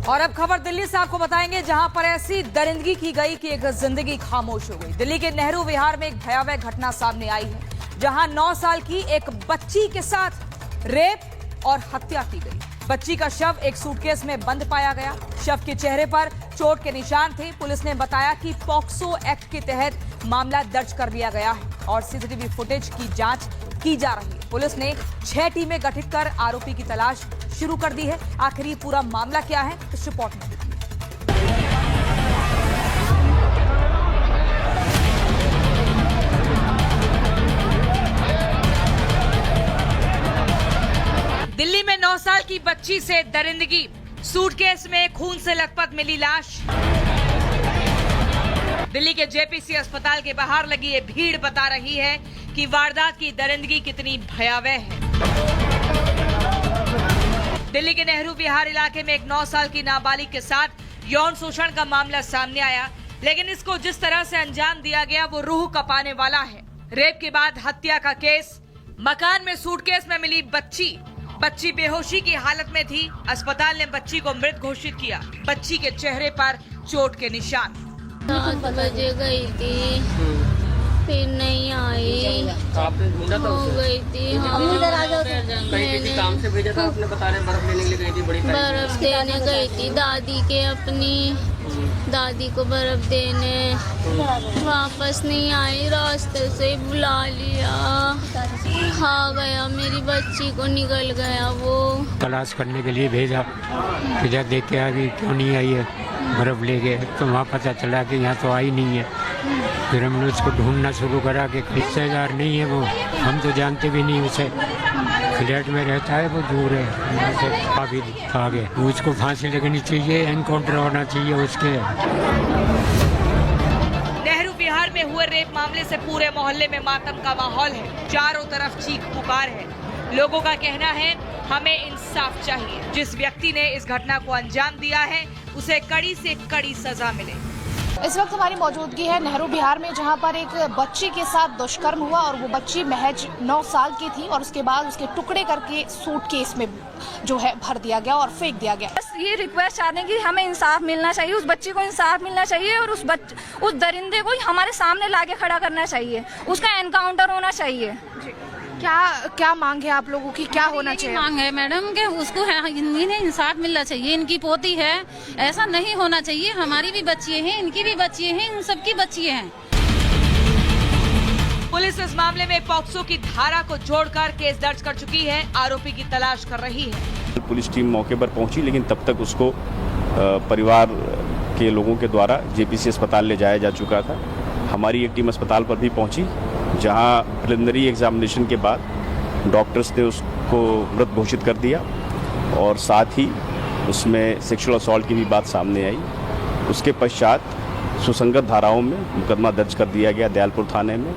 और अब खबर दिल्ली से आपको बताएंगे, जहां पर ऐसी दरिंदगी की गई कि एक जिंदगी खामोश हो गई। दिल्ली के नेहरू विहार में एक भयावह घटना सामने आई है, जहां 9 साल की एक बच्ची के साथ रेप और हत्या की गई। बच्ची का शव एक सूटकेस में बंद पाया गया। शव के चेहरे पर चोट के निशान थे। पुलिस ने बताया कि पॉक्सो एक्ट के तहत मामला दर्ज कर लिया गया है और सीसीटीवी फुटेज की जांच की जा रही है। पुलिस ने 6 टीमें गठित कर आरोपी की तलाश शुरू कर दी है। आखिर ये पूरा मामला क्या है, इस रिपोर्ट में देखिए। दिल्ली में 9 साल की बच्ची से दरिंदगी, सूटकेस में खून से लथपथ मिली लाश। दिल्ली के जेपीसी अस्पताल के बाहर लगी ये भीड़ बता रही है कि वारदात की दरिंदगी कितनी भयावह है। दिल्ली के नेहरू विहार इलाके में एक 9 साल की नाबालिग के साथ यौन शोषण का मामला सामने आया, लेकिन इसको जिस तरह से अंजाम दिया गया वो रूह कपाने वाला है। रेप के बाद हत्या का केस, मकान में सूटकेस में मिली बच्ची बेहोशी की हालत में थी। अस्पताल ने बच्ची को मृत घोषित किया। बच्ची के चेहरे पर चोट के निशान। 7 बजे गई थी, फिर नहीं आई। आपने ढूंढा था उसे? गई थी, हाँ। कहीं किसी काम से भेजा था आपने? बता रहे बर्फ लेने के लिए गई थी, बड़ी बर्फ देने गई थी दादी के, अपनी दादी को बर्फ देने। वापस नहीं आई, रास्ते से बुला लिया, खा गया मेरी बच्ची को, निकल गया वो। तलाश करने के लिए भेजा, फिर देख के आ गई क्यों नहीं आई है, बर्फ ले गए। तो वहाँ पता चला कि यहाँ तो आई नहीं है। फिर हमने उसको ढूंढना शुरू करा कि रिश्तेदार नहीं है वो, हम तो जानते भी नहीं उसे। फ्लैट में रहता है, वो दूर है, यहाँ से काफी आगे। उसको फांसी लगनी चाहिए, एनकाउंटर होना चाहिए उसके। नेहरू विहार में हुए रेप मामले से पूरे मोहल्ले में मातम का माहौल है। चारों तरफ चीख पुकार है। लोगों का कहना है हमें इंसाफ चाहिए। जिस व्यक्ति ने इस घटना को अंजाम दिया है उसे कड़ी से कड़ी सजा मिले। इस वक्त हमारी मौजूदगी है नेहरू विहार में, जहां पर एक बच्ची के साथ दुष्कर्म हुआ और वो बच्ची महज 9 साल की थी और उसके बाद उसके टुकड़े करके सूटकेस में जो है भर दिया गया और फेंक दिया गया। बस ये रिक्वेस्ट चाहते हैं कि हमें इंसाफ मिलना चाहिए, उस बच्ची को इंसाफ मिलना चाहिए और उस दरिंदे को हमारे सामने लाके खड़ा करना चाहिए, उसका एनकाउंटर होना चाहिए। क्या मांग है आप लोगों की, क्या होना चाहिए? मांग है मैडम कि उसको इन्हें इंसाफ मिलना चाहिए। इनकी पोती है, ऐसा नहीं होना चाहिए। हमारी भी बच्चियां हैं, इनकी भी बच्चियां हैं, उन सबकी बच्चियां हैं। पुलिस इस मामले में पॉक्सो की धारा को जोड़कर केस दर्ज कर चुकी है। आरोपी की तलाश कर रही है। पुलिस टीम मौके पर पहुंची, लेकिन तब तक उसको परिवार के लोगों के द्वारा जेपीसी अस्पताल ले जाया जा चुका था। हमारी एक टीम अस्पताल पर भी पहुंची, जहां प्रिलिमिनरी एग्जामिनेशन के बाद डॉक्टर्स ने उसको मृत घोषित कर दिया और साथ ही उसमें सेक्सुअल असॉल्ट की भी बात सामने आई। उसके पश्चात सुसंगत धाराओं में मुकदमा दर्ज कर दिया गया दयालपुर थाने में,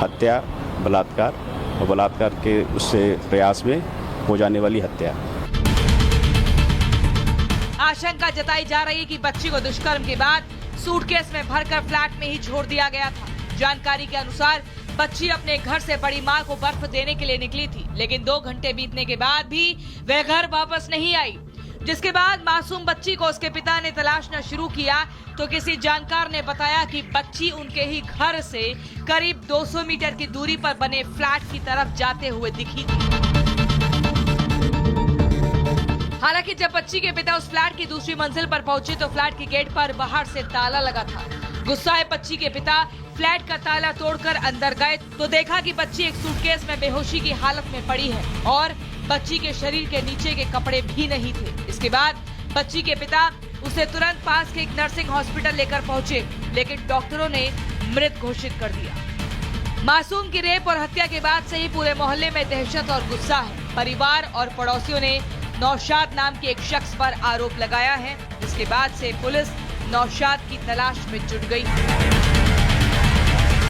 हत्या, बलात्कार और बलात्कार के उससे प्रयास में हो जाने वाली हत्या। आशंका जताई जा रही है कि बच्ची को दुष्कर्म के बाद सूटकेस में भरकर फ्लैट में ही छोड़ दिया गया था। जानकारी के अनुसार बच्ची अपने घर से बड़ी मां को बर्फ देने के लिए निकली थी, लेकिन 2 घंटे बीतने के बाद भी वह घर वापस नहीं आई। जिसके बाद मासूम बच्ची को उसके पिता ने तलाशना शुरू किया तो किसी जानकार ने बताया कि बच्ची उनके ही घर से करीब 200 मीटर की दूरी पर बने फ्लैट की तरफ जाते हुए दिखी थी। हालांकि जब बच्ची के पिता उस फ्लैट की दूसरी मंजिल पर पहुंचे तो फ्लैट के गेट पर बाहर से ताला लगा था। गुस्साए बच्ची के पिता फ्लैट का ताला तोड़कर अंदर गए तो देखा कि बच्ची एक सूटकेस में बेहोशी की हालत में पड़ी है और बच्ची के शरीर के नीचे के कपड़े भी नहीं थे। इसके बाद बच्ची के पिता उसे तुरंत पास के एक नर्सिंग हॉस्पिटल लेकर पहुंचे, लेकिन डॉक्टरों ने मृत घोषित कर दिया। मासूम की रेप और हत्या के बाद से ही पूरे मोहल्ले में दहशत और गुस्सा है। परिवार और पड़ोसियों ने नौशाद नाम के एक शख्स पर आरोप लगाया है, जिसके बाद से पुलिस नौशाद की तलाश में जुट गई।